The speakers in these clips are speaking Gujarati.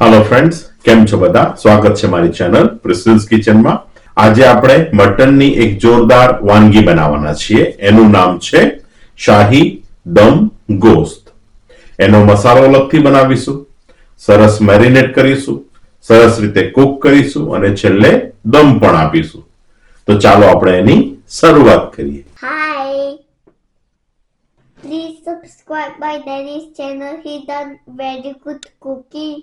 हेलो फ्रेंड्स, केम छो बधा? स्वागत है मारी चैनल प्रिसिल्स किचन में। आज આપણે મટનની એક જોરદાર વાનગી બનાવવાના છીએ। એનું નામ છે શાહી દમ ગોસ્ત। એનો મસાલો અલગથી બનાવીશું, સરસ મેરિનેટ કરીશું, સરસ રીતે કુક કરીશું અને છેલ્લે દમ પણ આપીશું। તો ચાલો આપણે એની શરૂઆત કરીએ। Hi! Please subscribe my daddy's channel. He done very good cooking.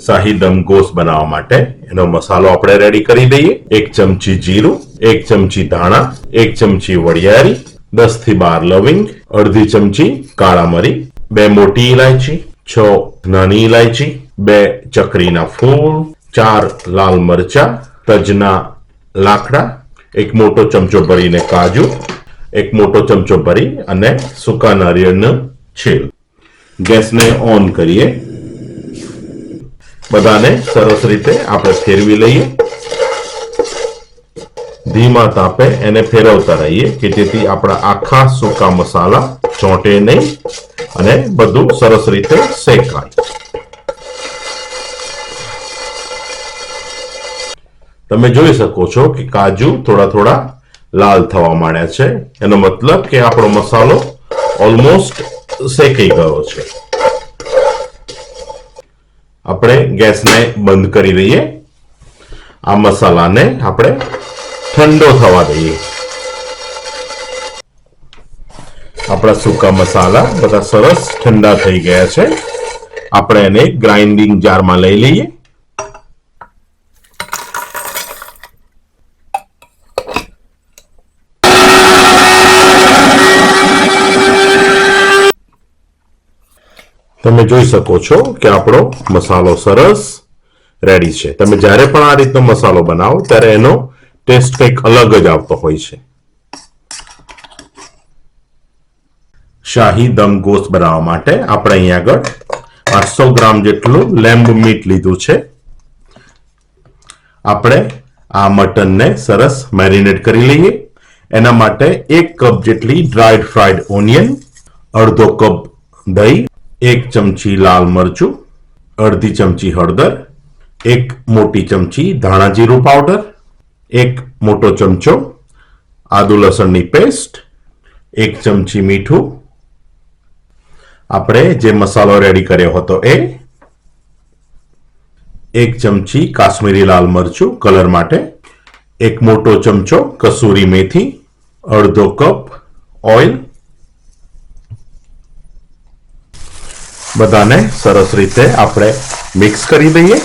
શાહી દમ ગોસ્ત બનાવવા માટે એનો મસાલો આપણે રેડી કરી દઈએ। 1 ચમચી જીરું, 1 ચમચી ધાણા, 1 ચમચી વરિયાળી, 10 થી 12 લવિંગ, અડધી ચમચી કાળા મરી, 2 મોટી ઇલાયચી, 6 નાની ઇલાયચી, 2 ચકરીના ફૂલ, 4 લાલ મરચા, તજના લાકડા, 1 મોટો ચમચો ભરીને કાજુ, 1 મોટો ચમચો ભરી અને સૂકા નારિયેળનું છેલ। ગેસને ઓન કરીએ। બધાને સરસ રીતે આપણે ફેરવી લઈએ। ધીમા તાપે એને ફેરવતા રહીએ કે જેથી આપણા આખા સૂકા મસાલા ચોંટે નહીં અને બધું સરસ રીતે શેકાય। તમે જોઈ શકો છો કે કાજુ થોડા થોડા લાલ થવા માંડ્યા છે। એનો મતલબ કે આપણો મસાલો ઓલમોસ્ટ શેકાઈ ગયો છે। આપણે ગેસને બંધ કરી દઈએ। આ મસાલાને આપણે ઠંડો થવા દઈએ। આપણા સૂકા મસાલા બધા સરસ ઠંડા થઈ ગયા છે। આપણે એને ગ્રાઇન્ડિંગ જારમાં લઈ લઈએ। તમે જોઈ શકો છો કે આપણો મસાલો સરસ રેડી છે। તમે જ્યારે પણ આ રીતનો મસાલો બનાવો ત્યારે એનો ટેસ્ટ કંઈક અલગ જ આવતો હોય છે। શાહી દમ ગોસ્ત બનાવવા માટે આપણે અહીંયા આગળ 800 ગ્રામ જેટલું લેમ્બ મીટ લીધું છે। આપણે આ મટનને સરસ મેરિનેટ કરી લઈએ। એના માટે 1 કપ જેટલી ડ્રાઈડ ફ્રાઈડ ઓનિયન, અડધો કપ દહીં, 1 ચમચી લાલ મરચું, અડધી ચમચી હળદર, 1 મોટી ચમચી ધાણા જીરું પાવડર, 1 મોટો ચમચો આદુ લસણની પેસ્ટ, 1 ચમચી મીઠું, આપણે જે મસાલો રેડી કર્યો હતો એ, 1 ચમચી કાશ્મીરી લાલ મરચું કલર માટે, 1 મોટો ચમચો કસૂરી મેથી, અડધો કપ ઓઇલ। બધાને સરસ રીતે આપણે મિક્સ કરી દઈએ।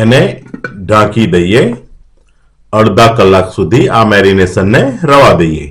એને ઢાંકી દઈએ। અડધા કલાક સુધી આ મેરિનેશનને રવા દઈએ।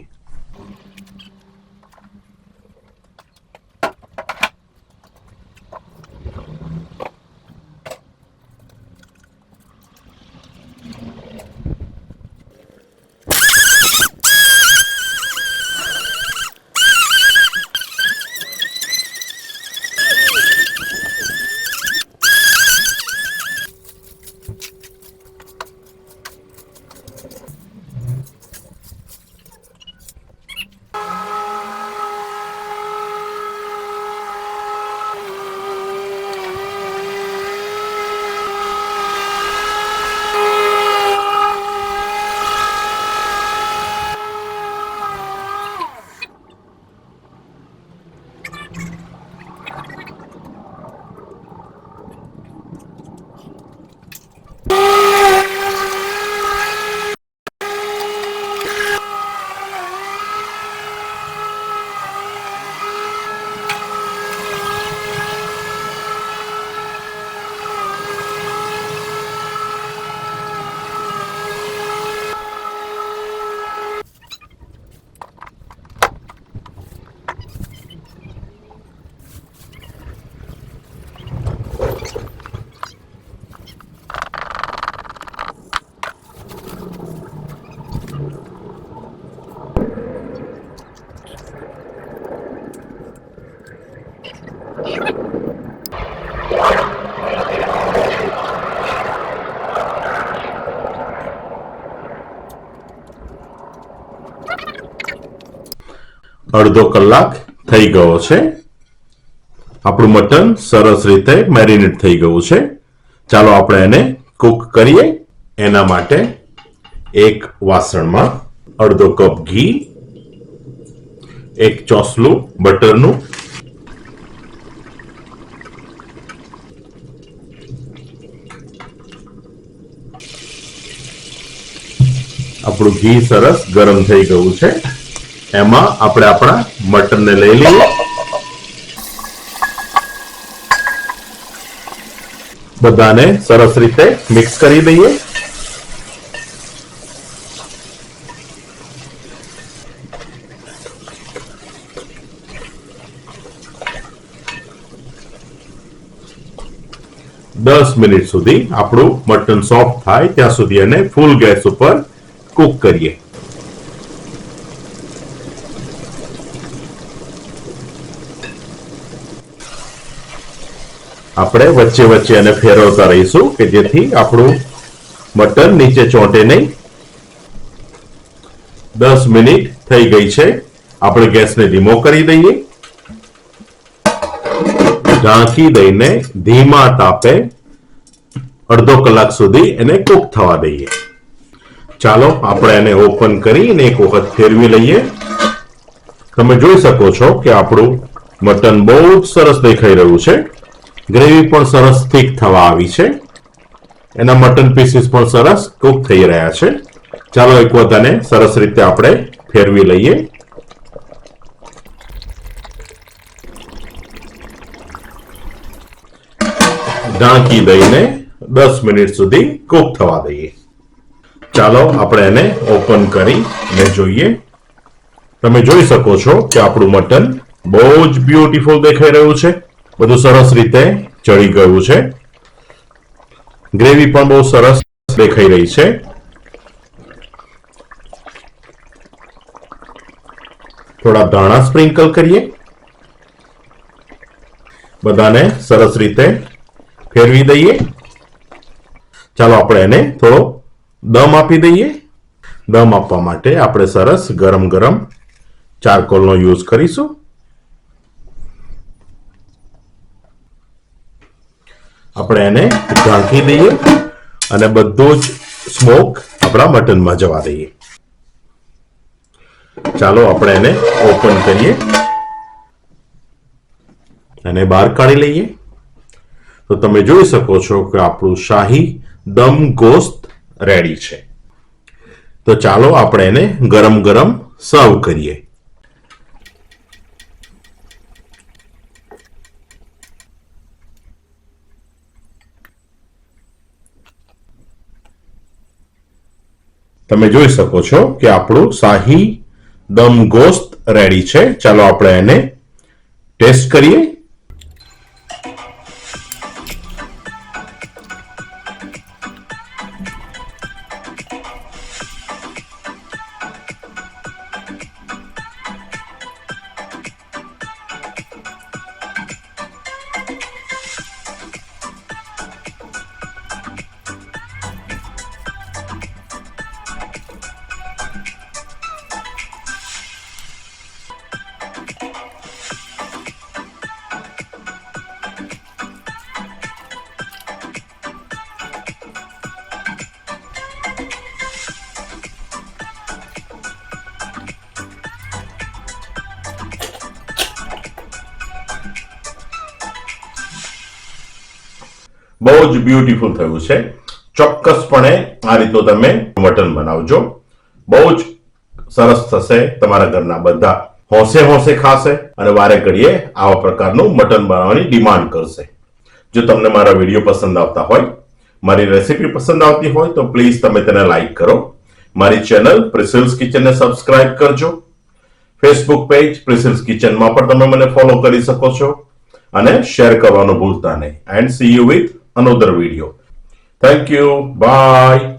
અડધો કલાક થઈ ગયો છે. આપણું મટન સરસ રીતે મેરિનેટ થઈ ગયું છે. ચાલો આપણે એને કુક કરીએ. એના માટે એક વાસણમાં અડધો કપ ઘી, એક ચોસલું બટરનું, આપણું ઘી સરસ ગરમ થઈ ગયું છે. એમાં આપણે આપણા મટનને લઈ લઈએ. બધાને સરસ રીતે મિક્સ કરી દઈએ. દસ મિનિટ સુધી આપણું મટન સોફ્ટ થાય ત્યાં સુધી એને ફૂલ ગેસ ઉપર કુક કરીએ. આપણે વચ્ચે વચ્ચે એને ફેરવતા રહીશું કે જેથી આપણું મટન નીચે ચોંટે નહીં. 10 મિનિટ થઈ ગઈ છે. આપણે ગેસને ધીમો કરી દઈએ. ઢાંકી દઈને ધીમા તાપે અડધો કલાક સુધી એને કુક થવા દઈએ. ચાલો આપણે એને ઓપન કરીને એક વખત ફેરવી લઈએ. તમે જોઈ શકો છો કે આપણું મટન બહુ જ સરસ દેખાઈ રહ્યું છે. ગ્રેવી પણ સરસ થીક થવા આવી છે. એના મટન પીસીસ પણ સરસ કુક થઈ રહ્યા છે. ચાલો એક વખત આને સરસ રીતે આપણે ફેરવી લઈએ. ઢાંકી દઈને 10 મિનિટ સુધી કુક થવા દઈએ. ચાલો આપણે એને ઓપન કરીને જોઈએ. તમે જોઈ શકો છો કે આપણું મટન બહુ જ બ્યુટીફુલ દેખાઈ રહ્યું છે. બધું સરસ રીતે ચડી ગયું છે. ગ્રેવી પણ બહુ સરસ દેખાઈ રહી છે. થોડા દાણા સ્પ્રિંકલ કરીએ. બધાને સરસ રીતે ફેરવી દઈએ. ચાલો આપણે એને થોડો દમ આપી દઈએ. દમ આપવા માટે આપણે સરસ ગરમ ગરમ ચારકોલનો યુઝ કરીશું. આપણે એને ઢાંકી દઈએ અને બધું જ સ્મોક આપણા મટનમાં જવા દઈએ. ચાલો આપણે એને ઓપન કરીએ અને બહાર કાઢી લઈએ. તો તમે જોઈ શકો છો કે આપણું શાહી દમ ગોસ્ત રેડી છે. તો ચાલો આપણે એને ગરમ ગરમ સર્વ કરીએ. તમે જોઈ શકો છો કે આપણું શાહી દમ ગોસ્ત રેડી છે. ચાલો આપણે એને ટેસ્ટ કરીએ. બહુ જ બ્યુટીફુલ થયું છે. ચોક્કસપણે આ રીતનું તમે મટન બનાવજો. બહુ જ સરસ થશે. તમારા ઘરના બધા હોંશે હોંશે ખાશે અને વારે ઘડીએ આવા પ્રકારનું મટન બનાવવાની ડિમાન્ડ કરશે. જો તમને મારા વિડીયો પસંદ આવતા હોય, મારી રેસીપી પસંદ આવતી હોય તો પ્લીઝ તમે તેને લાઈક કરો. મારી ચેનલ પ્રિસિલ્સ કિચનને સબસ્ક્રાઇબ કરજો. ફેસબુક પેજ પ્રિસિલ્સ કિચનમાં પણ તમે મને ફોલો કરી શકો છો અને શેર કરવાનું ભૂલતા નહીં. And C you with another video. Thank you. Bye.